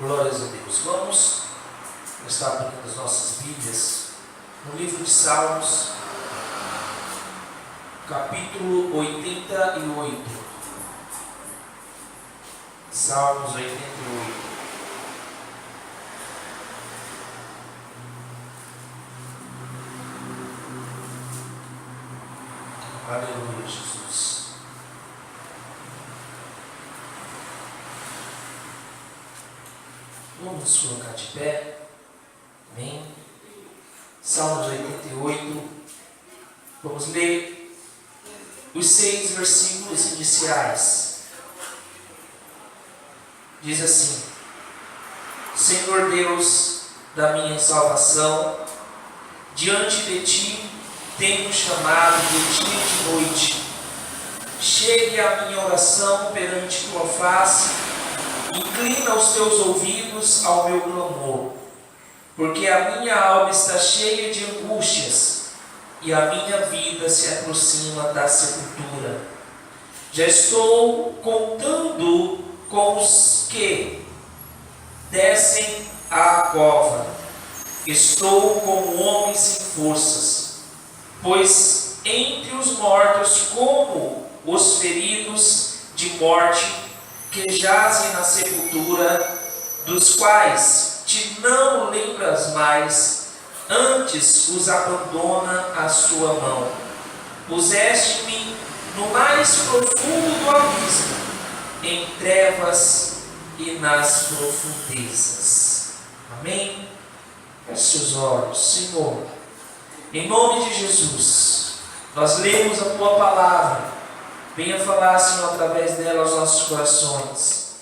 Glórias a Deus. Vamos estar abrindo as nossas Bíblias no livro de Salmos, capítulo 88. Salmos 88. Aleluia, Jesus. Vamos nos colocar de pé. Amém. Salmos 88. Vamos ler os 6 versículos iniciais. Diz assim: Senhor Deus da minha salvação, diante de ti tenho chamado de dia e de noite. Chegue a minha oração perante tua face, inclina os teus ouvidos ao meu clamor, porque a minha alma está cheia de angústias e a minha vida se aproxima da sepultura. Já estou contando com os que descem à cova. Estou como homem sem forças, pois entre os mortos como os feridos de morte que jazem na sepultura, dos quais te não lembras mais, antes os abandona a sua mão. Puseste-me no mais profundo do abismo, em trevas e nas profundezas. Amém? Feche seus olhos. Senhor, em nome de Jesus, nós lemos a tua palavra. Venha falar, Senhor, através dela aos nossos corações.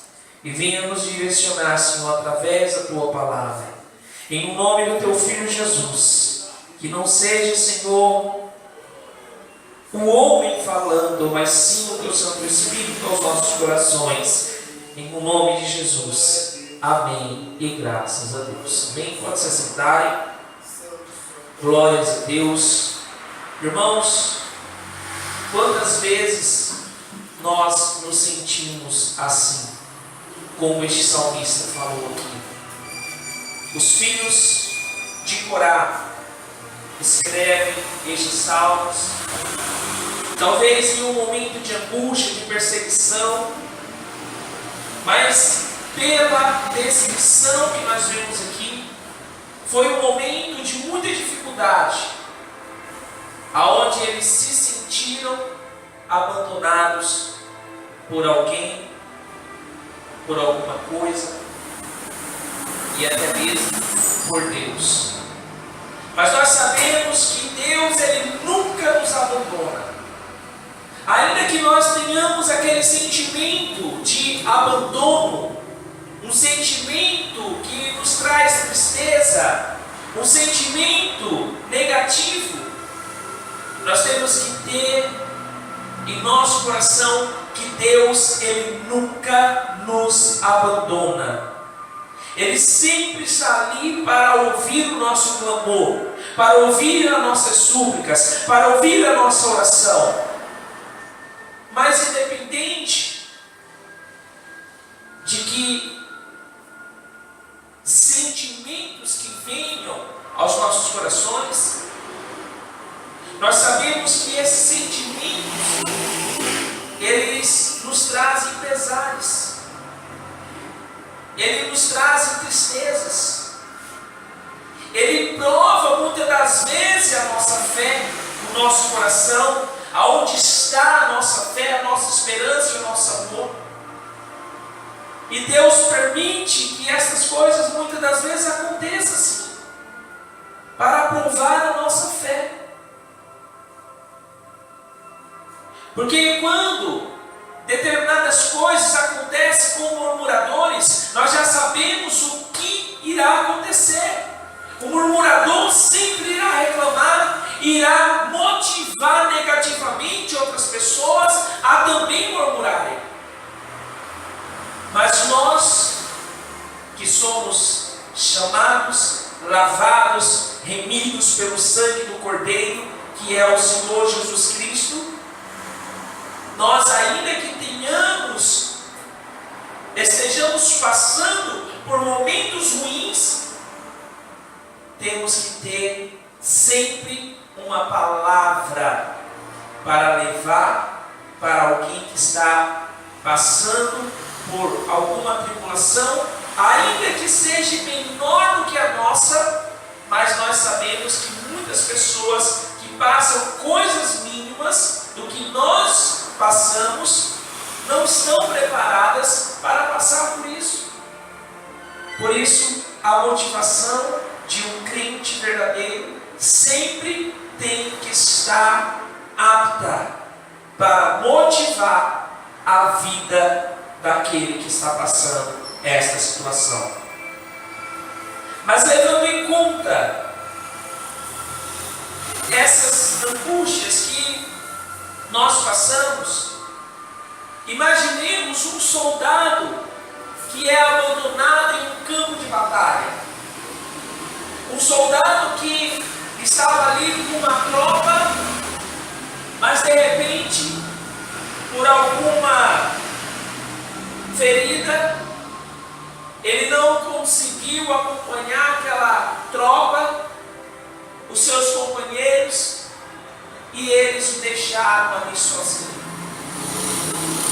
E venha nos direcionar, Senhor, através da tua palavra. Em nome do teu Filho Jesus. Que não seja, Senhor, o homem falando, mas sim o teu Santo Espírito aos nossos corações. Em nome de Jesus. Amém. E graças a Deus. Amém. Pode se assentarem. Glórias a Deus. Irmãos, quantas vezes nós nos sentimos assim, como este salmista falou aqui? Os filhos de Corá escrevem estes salmos, talvez em um momento de angústia, de perseguição, mas pela descrição que nós vemos aqui, foi um momento de muita dificuldade, aonde eles se sentiram abandonados por alguém, por alguma coisa e até mesmo por Deus. Mas nós sabemos que Deus, Ele nunca nos abandona. Ainda que nós tenhamos aquele sentimento de abandono, um sentimento que nos traz tristeza, um sentimento negativo, nós temos que ter em nosso coração que Deus, Ele nunca nos abandona. Ele sempre está ali para ouvir o nosso clamor, para ouvir as nossas súplicas, para ouvir a nossa oração. Mas independente de que sentimentos que venham aos nossos corações, nós sabemos que esses sentimentos, eles nos trazem pesares, eles nos trazem tristezas, ele prova muitas das vezes a nossa fé, o nosso coração, aonde está a nossa fé, a nossa esperança e o nosso amor. E Deus permite que essas coisas muitas das vezes aconteçam assim, para provar a nossa fé. Porque quando determinadas coisas acontecem com murmuradores, nós já sabemos o que irá acontecer. O murmurador sempre irá reclamar, irá motivar negativamente outras pessoas a também murmurarem. Mas nós, que somos chamados, lavados, remidos pelo sangue do Cordeiro, que é o Senhor Jesus Cristo, nós, ainda que estejamos passando por momentos ruins, temos que ter sempre uma palavra para levar para alguém que está passando por alguma tribulação, ainda que seja menor do que a nossa, mas nós sabemos que muitas pessoas que passam coisas mínimas do que nós passamos, não estão preparadas para passar por isso. Por isso, a motivação de um crente verdadeiro sempre tem que estar apta para motivar a vida daquele que está passando esta situação. Mas levando em conta essas angústias que nós passamos, imaginemos um soldado que é abandonado em um campo de batalha. Um soldado que estava ali com uma tropa, mas de repente, por alguma ferida, ele não conseguiu acompanhar aquela tropa, os seus companheiros, e eles o deixaram ali sozinho.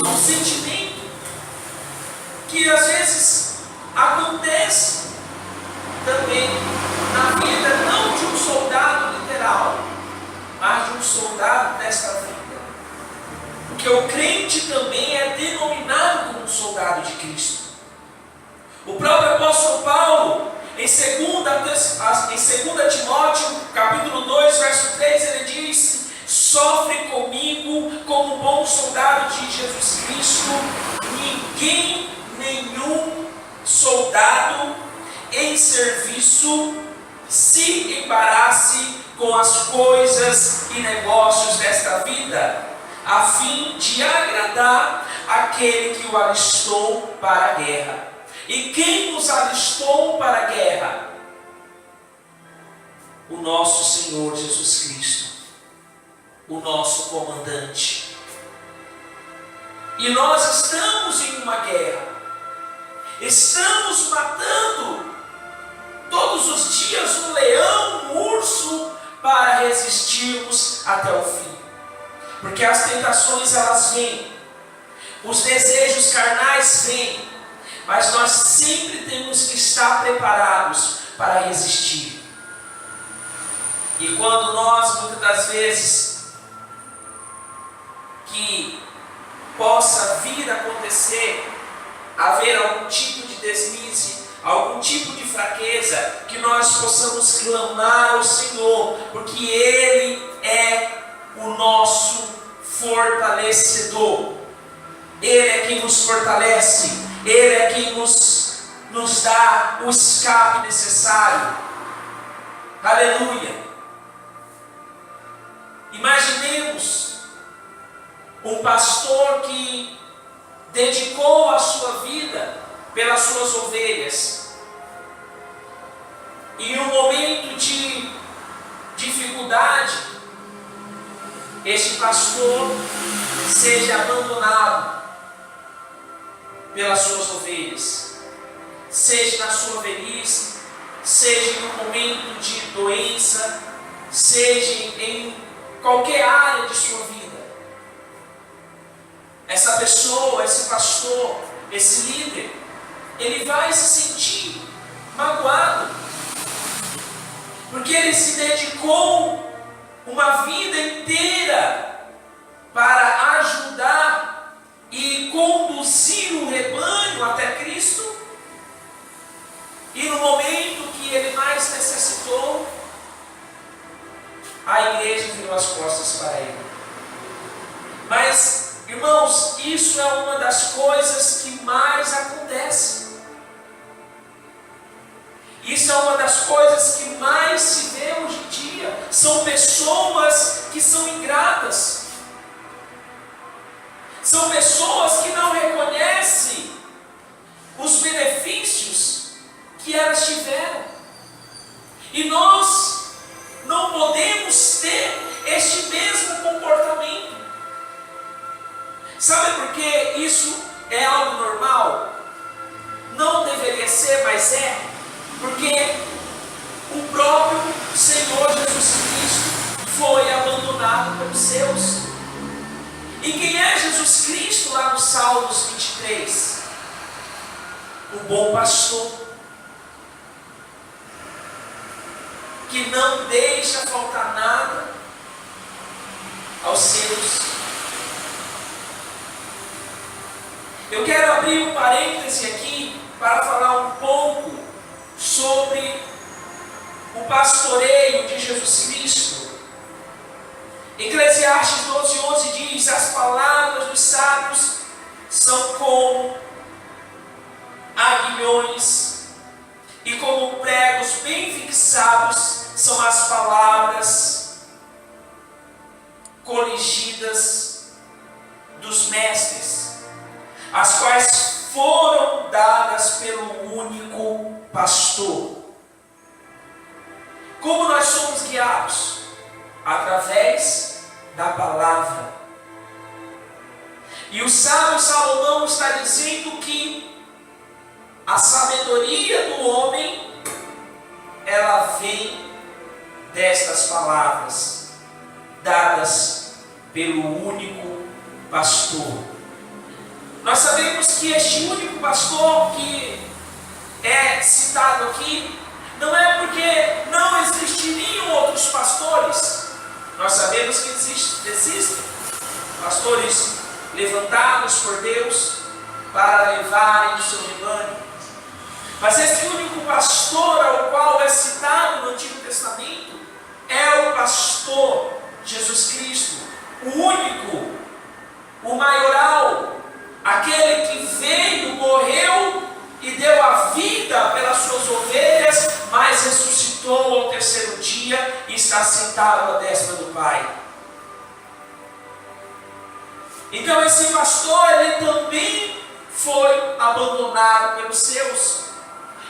É um sentimento que às vezes acontece também na vida, não de um soldado literal, mas de um soldado desta vida. Porque o crente também é denominado como um soldado de Cristo. O próprio apóstolo Paulo, em 2 Timóteo, capítulo 2, verso 3, ele diz: sofre comigo como bom soldado de Jesus Cristo. Nenhum soldado em serviço se embarace com as coisas e negócios desta vida, a fim de agradar aquele que o alistou para a guerra. E quem nos alistou para a guerra? O nosso Senhor Jesus Cristo, o nosso comandante. E nós estamos em uma guerra. Estamos matando todos os dias um leão, um urso, para resistirmos até o fim. Porque as tentações, elas vêm, os desejos carnais vêm, mas nós sempre temos que estar preparados para resistir. E quando nós, muitas das vezes, que possa vir a acontecer, haver algum tipo de deslize, algum tipo de fraqueza, que nós possamos clamar ao Senhor, porque Ele é o nosso fortalecedor. Ele é quem nos fortalece, Ele é quem nos dá o escape necessário. Aleluia! Imaginemos um pastor que dedicou a sua vida pelas suas ovelhas, e em um momento de dificuldade, este pastor seja abandonado pelas suas ovelhas, seja na sua velhice, seja em um momento de doença, seja em qualquer área de sua vida. Essa pessoa, esse pastor, esse líder, ele vai se sentir magoado, porque ele se dedicou uma vida inteira para ajudar e conduzir o rebanho até Cristo, e no momento que ele mais necessitou, a igreja virou as costas para ele. Mas, irmãos, isso é uma das coisas que mais acontece. Isso é uma das coisas que mais se vê hoje em dia. São pessoas que são ingratas. São pessoas que não reconhecem os benefícios que elas tiveram. E nós não podemos ter este mesmo comportamento. Sabe por que isso é algo normal? Não deveria ser parecer, mas é, porque o próprio Senhor Jesus Cristo foi abandonado pelos seus. E quem é Jesus Cristo lá no Salmos 23? O bom pastor, que não deixa faltar nada aos seus. Eu quero abrir um parêntese aqui para falar um pouco sobre o pastoreio de Jesus Cristo. Eclesiastes 12:11 diz: as palavras dos sábios são como aguilhões, e como pregos bem fixados são as palavras coligidas dos mestres, as quais foram dadas pelo único pastor. Como nós somos guiados? Através da palavra. E o sábio Salomão está dizendo que a sabedoria do homem, ela vem destas palavras, dadas pelo único pastor. Nós sabemos que este único pastor que é citado aqui, não é porque não existiriam outros pastores. Nós sabemos que existem pastores levantados por Deus para levarem o seu rebanho. Mas esse único pastor ao qual é citado no Antigo Testamento é o pastor Jesus Cristo, o único, o maioral, aquele que veio, morreu e deu a vida pelas suas ovelhas, mas ressuscitou ao terceiro dia e está sentado à destra do Pai. Então esse pastor, ele também foi abandonado pelos seus.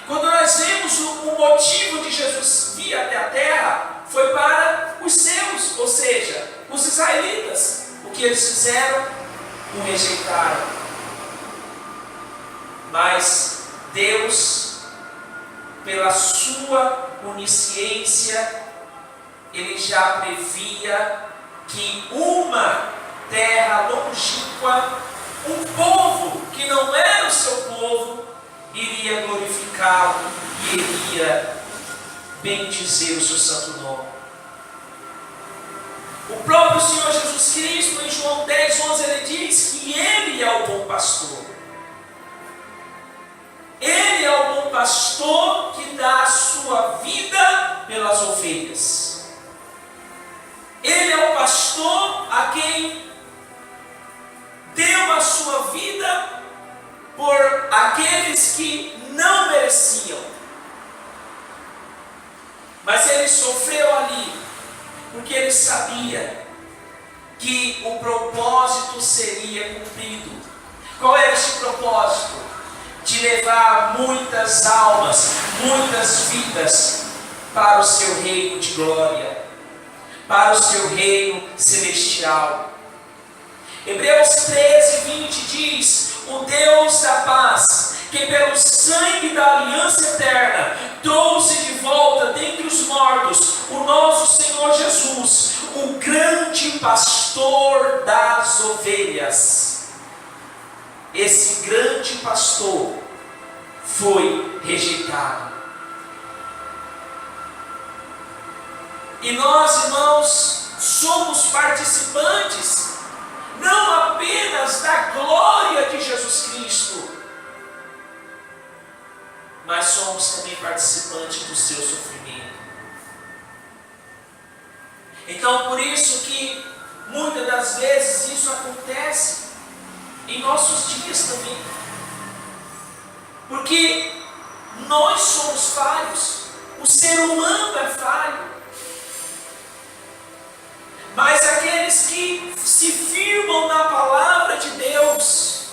Quando nós vemos o motivo de Jesus vir até a terra, foi para os seus, ou seja, os israelitas. O que eles fizeram? O rejeitaram. Mas Deus, pela sua onisciência, Ele já previa que uma terra longínqua, um povo que não era o seu povo, iria glorificá-lo e iria bendizer o seu santo nome. O próprio Senhor Jesus Cristo, em João 10:11, ele diz que Ele é o bom pastor. Ele é o bom pastor que dá a sua vida pelas ovelhas. Ele é o pastor a quem deu a sua vida por aqueles que não mereciam. Mas Ele sofreu ali, porque Ele sabia que o propósito seria cumprido. Qual era esse propósito? De levar muitas almas, muitas vidas para o seu reino de glória, para o seu reino celestial. Hebreus 13:20 diz: o Deus da paz, que pelo sangue da aliança eterna trouxe de volta dentre os mortos o nosso Senhor Jesus, o grande pastor das ovelhas. Esse grande pastor foi rejeitado. E nós, irmãos, somos participantes não apenas da glória de Jesus Cristo, mas somos também participantes do seu sofrimento. Então, por isso que muitas das vezes isso acontece em nossos dias também, porque nós somos falhos, o ser humano é falho, mas aqueles que se firmam na palavra de Deus,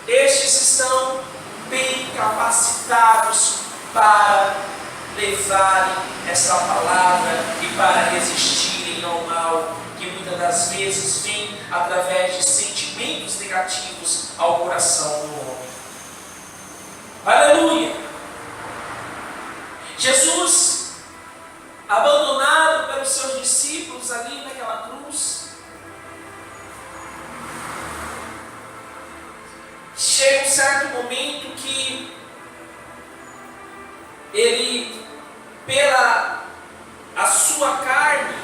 estes estão bem capacitados para levarem essa palavra e para resistirem ao mal, que muitas das vezes vem através de sentimentos negativos ao coração do homem. Aleluia! Jesus, abandonado pelos seus discípulos ali naquela cruz, chega um certo momento que ele, pela a sua carne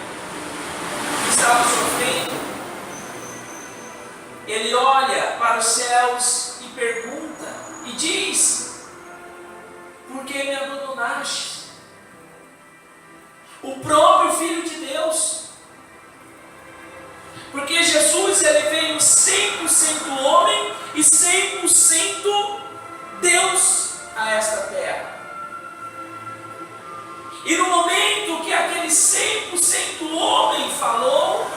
que estava sofrendo, ele olha para os céus e pergunta e diz: por que me abandonaste? O próprio Filho de Deus. Porque Jesus, ele veio 100% homem e 100% Deus a esta terra. E no momento que aquele 100% homem falou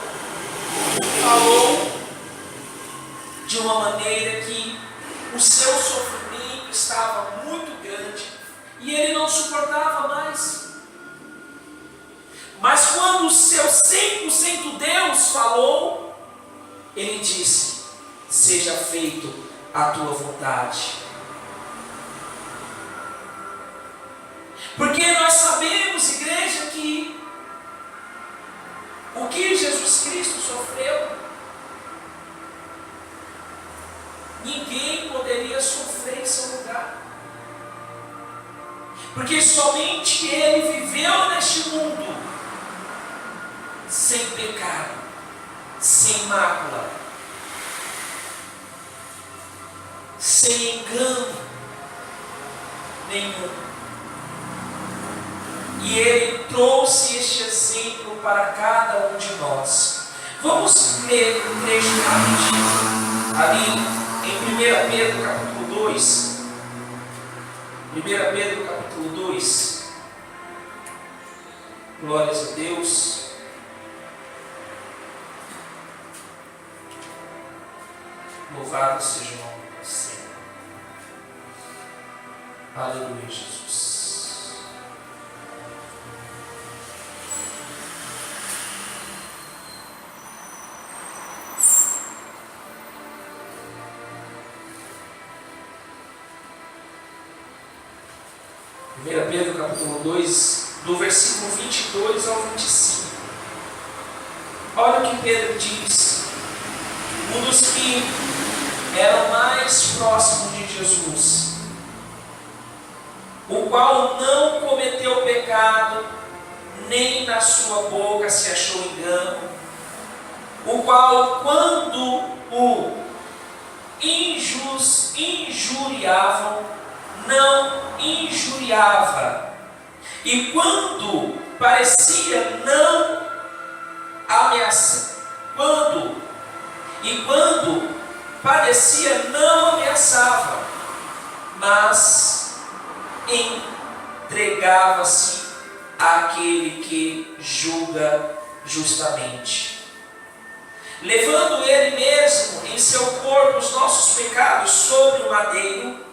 de uma maneira que o seu sofrimento estava muito grande e ele não suportava mais. Mas quando o seu 100% Deus falou, ele disse: seja feito a tua vontade. Porque nós sabemos, igreja, que o que Jesus Cristo sofreu, ninguém poderia sofrer em seu lugar. Porque somente Ele viveu neste mundo sem pecado, sem mácula, sem engano nenhum. E Ele trouxe este exemplo para cada um de nós. Vamos ler um trecho rapidinho, ali em 1 Pedro capítulo 2. 1 Pedro capítulo 2. Glórias a Deus. Louvado seja o nome do Senhor. Aleluia, Jesus. Pedro capítulo 2, do versículo 22 ao 25. Olha o que Pedro diz. Um dos que eram mais próximos de Jesus, o qual não cometeu pecado, nem na sua boca se achou engano, o qual, quando o injuriavam, não injuriava, e quando parecia não ameaçar, quando parecia não ameaçava, mas entregava-se àquele que julga justamente, levando ele mesmo em seu corpo os nossos pecados sobre o madeiro,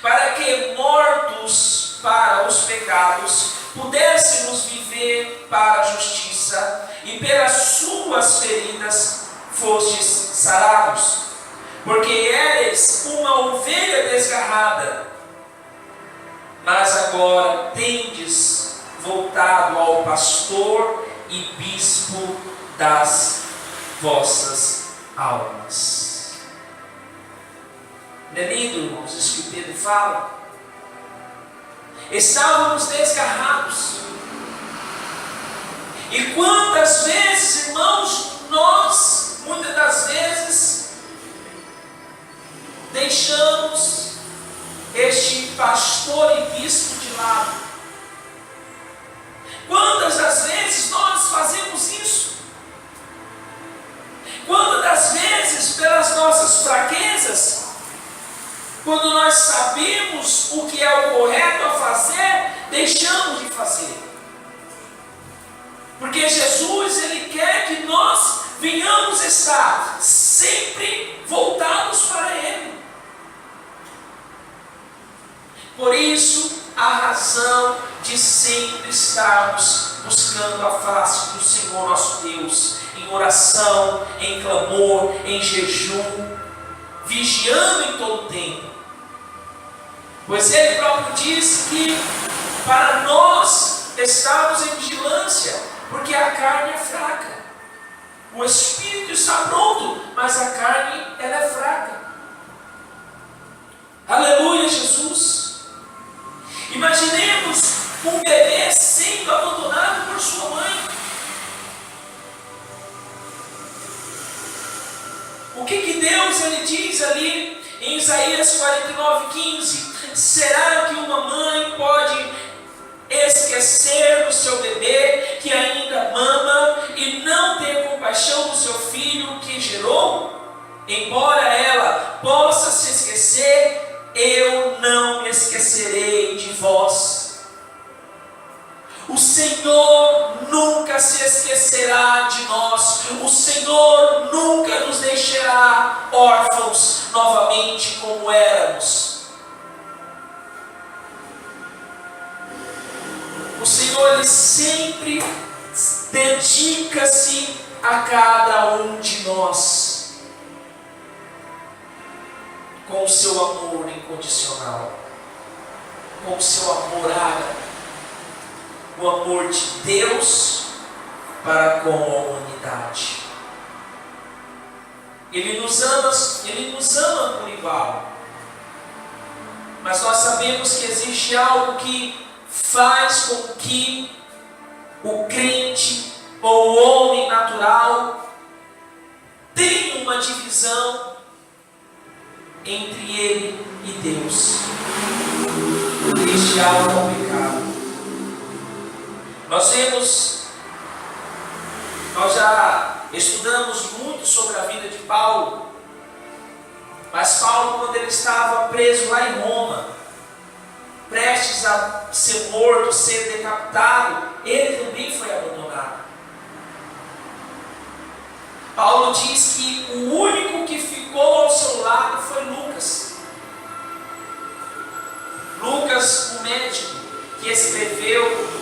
para que, mortos para os pecados, pudéssemos viver para a justiça, e pelas suas feridas fostes sarados. Porque eres uma ovelha desgarrada, mas agora tendes voltado ao pastor e bispo das vossas almas. Não é lindo, irmãos, isso que Pedro fala? Estávamos desgarrados. E quantas vezes, irmãos, nós, muitas das vezes, deixamos este pastor e bispo de lado. Quantas das vezes nós fazemos isso? Quantas das vezes, pelas nossas fraquezas, quando nós sabemos o que é o correto a fazer, deixamos de fazer. Porque Jesus, Ele quer que nós venhamos estar sempre voltados para Ele. Por isso, a razão de sempre estarmos buscando a face do Senhor nosso Deus, em oração, em clamor, em jejum, vigiando em todo o tempo. Pois Ele próprio disse que para nós estarmos em vigilância, porque a carne é fraca. O espírito está pronto, mas a carne ela é fraca. Aleluia, Jesus. Imaginemos um bebê sendo abandonado por sua mãe. O que Deus ele diz ali em Isaías 49:15? Será que uma mãe pode esquecer do seu bebê que ainda mama e não ter compaixão do seu filho que gerou? Embora ela possa se esquecer, eu não me esquecerei de vós. O Senhor nunca se esquecerá de nós. O Senhor nunca nos deixará órfãos novamente como éramos. O Senhor ele sempre dedica-se a cada um de nós com o seu amor incondicional, com o seu amor ágape. O amor de Deus para com a humanidade. Ele nos ama por igual. Mas nós sabemos que existe algo que faz com que o crente ou o homem natural tenha uma divisão entre ele e Deus. Este algo é o pecado. Nós já estudamos muito sobre a vida de Paulo, mas Paulo, quando ele estava preso lá em Roma, prestes a ser morto, ser decapitado, ele também foi abandonado. Paulo diz que o único que ficou ao seu lado foi Lucas. Lucas, o médico, que escreveu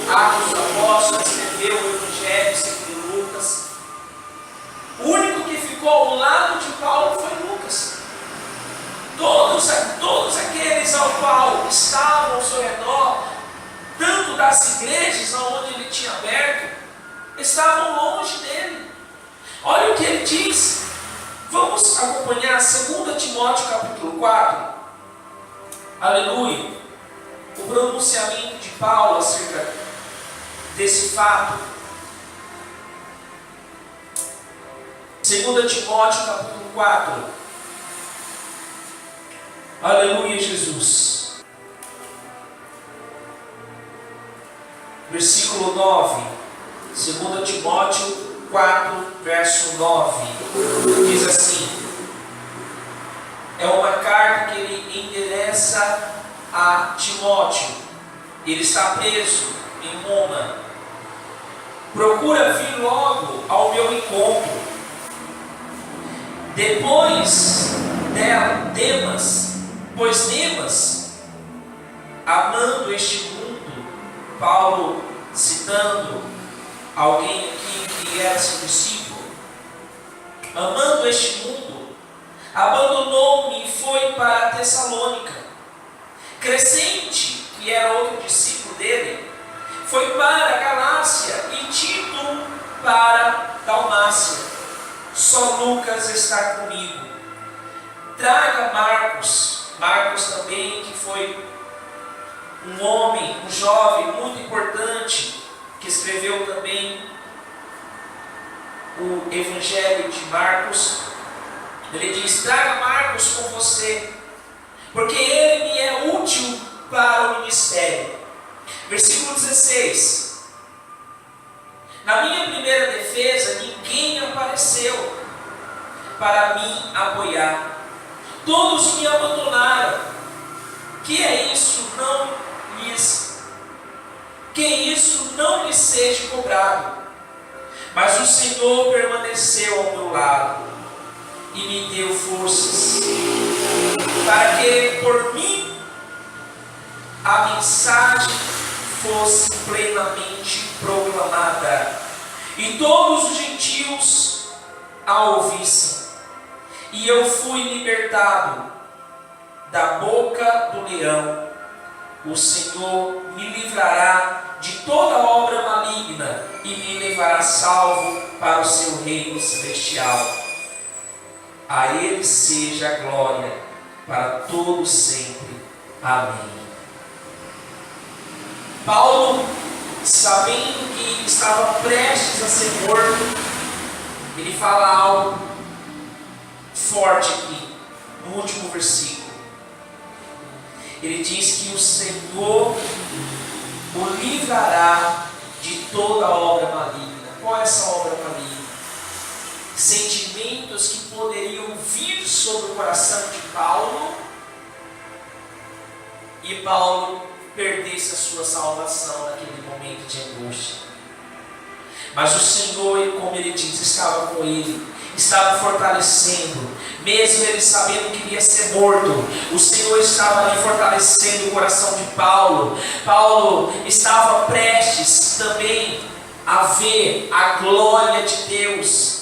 Atos dos Apóstolos, escreveu o Evangelho segundo Lucas. O único que ficou ao lado de Paulo foi Lucas. Todos aqueles ao qual estavam ao seu redor, tanto das igrejas onde ele tinha aberto, estavam longe dele. Olha o que ele diz. Vamos acompanhar 2 Timóteo capítulo 4. Aleluia. O pronunciamento de Paulo acerca desse fato. 2 Timóteo capítulo 4. Aleluia, Jesus. Versículo 9. 2 Timóteo 4, verso 9. Diz assim: é uma carta que ele endereça a Timóteo. Ele está preso em Roma. Procura vir logo ao meu encontro. Depois dela, pois Demas, amando este mundo, Paulo citando alguém aqui que era seu discípulo, amando este mundo, abandonou-me e foi para Tessalônica. Crescente, que era outro discípulo dele, foi para a Galácia e Tito para Dalmácia. Só Lucas está comigo. Traga Marcos também, que foi um homem, um jovem muito importante, que escreveu também o Evangelho de Marcos. Ele diz: traga Marcos com você, porque ele me é útil para o ministério. Versículo 16. Na minha primeira defesa, ninguém apareceu para me apoiar. Todos me abandonaram. Que isso não lhes seja cobrado. Mas o Senhor permaneceu ao meu lado e me deu forças, para que por mim a mensagem fosse plenamente proclamada e todos os gentios a ouvissem. E eu fui libertado da boca do leão. o Senhor me livrará de toda obra maligna e me levará salvo para o seu reino celestial. A Ele seja a glória para todo sempre. Amém. Paulo, sabendo que estava prestes a ser morto, ele fala algo forte aqui, no último versículo. Ele diz que o Senhor o livrará de toda obra maligna. Qual é essa obra maligna? Sentimentos que poderiam vir sobre o coração de Paulo e Paulo perdesse a sua salvação naquele momento de angústia. Mas o Senhor, como ele diz, estava com ele, estava fortalecendo, mesmo ele sabendo que iria ser morto. O Senhor estava ali fortalecendo o coração de Paulo. Paulo estava prestes também a ver a glória de Deus,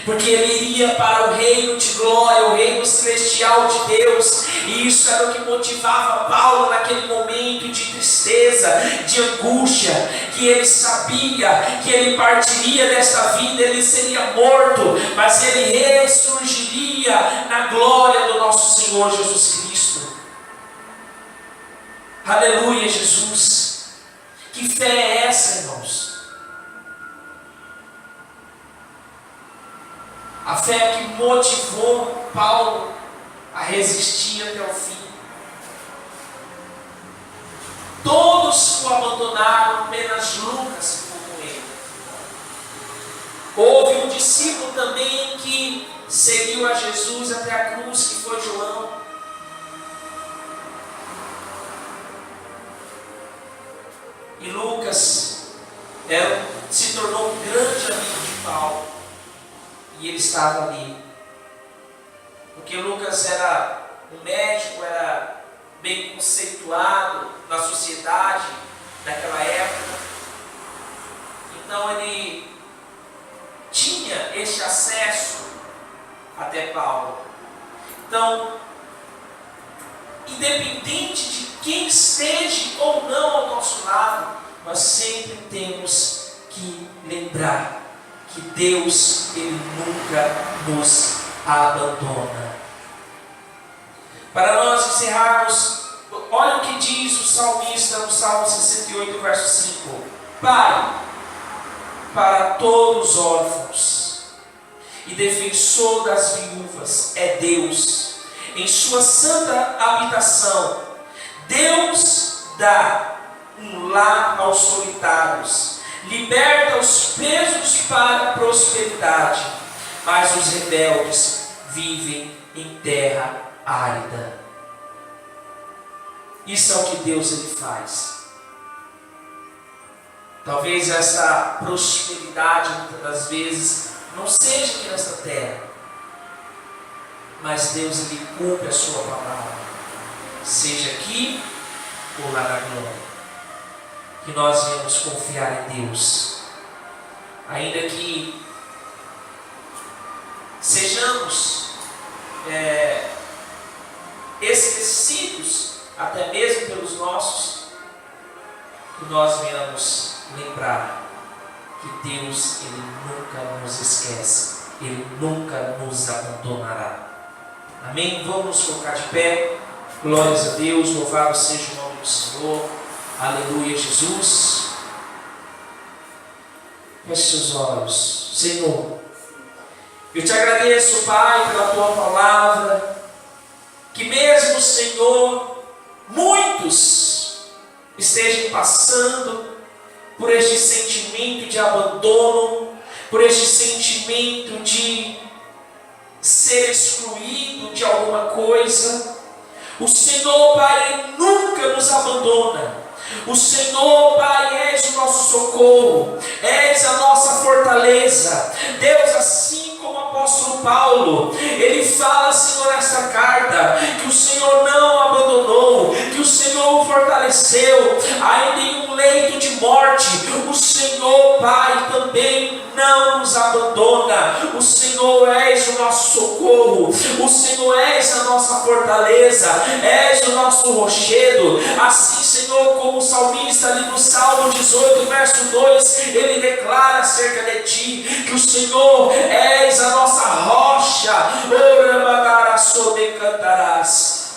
porque ele iria para o reino de glória, o reino celestial de Deus, e isso era o que motivava Paulo naquele momento de tristeza, de angústia, que ele sabia que ele partiria desta vida, ele seria morto, mas ele ressurgiria na glória do nosso Senhor Jesus Cristo. Aleluia, Jesus! Que fé é essa, irmãos? A fé que motivou Paulo a resistir até o fim. Todos o abandonaram, apenas Lucas ficou com ele. Houve um discípulo também que seguiu a Jesus até a cruz, que foi João. E Lucas se tornou um grande amigo de Paulo. E ele estava ali, porque Lucas era um médico, era bem conceituado na sociedade daquela época. Então ele tinha este acesso até Paulo. Então, independente de quem esteja ou não ao nosso lado, nós sempre temos que lembrar que Deus, Ele nunca nos abandona. Para nós encerrarmos, olha o que diz o salmista no Salmo 68, verso 5. Pai, para todos os órfãos e defensor das viúvas é Deus. Em sua santa habitação, Deus dá um lar aos solitários, liberta os presos para a prosperidade, mas os rebeldes vivem em terra árida. Isso é o que Deus ele faz. Talvez essa prosperidade muitas das vezes não seja aqui nesta terra, mas Deus ele cumpre a sua palavra, seja aqui ou lá na glória. Que nós venhamos confiar em Deus, ainda que sejamos esquecidos até mesmo pelos nossos, que nós venhamos lembrar que Deus ele nunca nos esquece, Ele nunca nos abandonará. Amém? Vamos nos colocar de pé. Glórias a Deus, louvado seja o nome do Senhor. Aleluia, Jesus. Feche seus olhos. Senhor, eu te agradeço, Pai, pela tua palavra, que mesmo, Senhor, muitos estejam passando por este sentimento de abandono, por este sentimento de ser excluído de alguma coisa. O Senhor, Pai, Ele nunca nos abandona. O Senhor, Pai, és o nosso socorro, és a nossa fortaleza. Deus, assim como o apóstolo Paulo, ele fala, Senhor, nesta carta, que o Senhor não o abandonou, que o Senhor o fortaleceu, ainda em um leito de morte, o Senhor Senhor, Pai, também não nos abandona. O Senhor és o nosso socorro, o Senhor és a nossa fortaleza, és o nosso rochedo. Assim, Senhor, como o salmista ali no Salmo 18, verso 2, ele declara acerca de Ti, que o Senhor és a nossa rocha.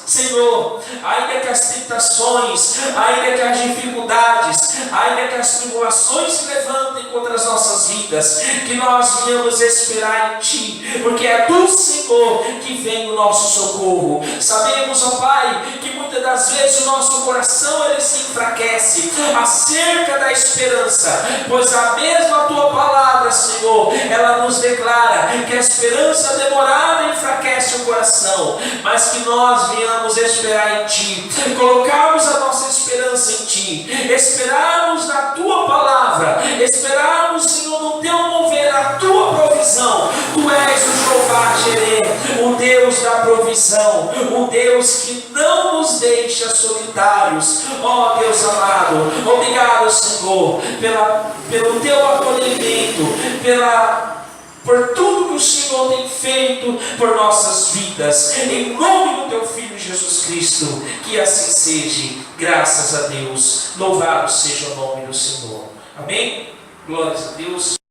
Senhor, ainda que as tentações, ainda que as dificuldades, ainda que as tribulações se levantem contra as nossas vidas, que nós venhamos esperar em Ti, porque é do Senhor que vem o nosso socorro. Sabemos, ó Pai, que muitas das vezes o nosso coração ele se enfraquece acerca da esperança, pois a mesma Tua palavra, Senhor, ela nos declara que a esperança demorada enfraquece o coração, mas que nós venhamos esperar em Ti, colocarmos a nossa esperança em Ti, esperarmos na Tua palavra, esperarmos, Senhor, no Teu mover, na Tua provisão. Tu és o Jeová Jireh, o Deus da provisão, o Deus que não nos deixa solitários. Ó Deus amado, obrigado, Senhor, pelo Teu acolhimento, por tudo que o Senhor tem feito por nossas vidas, em nome do Teu Filho Jesus Cristo, que assim seja, graças a Deus, louvado seja o nome do Senhor. Amém? Glórias a Deus.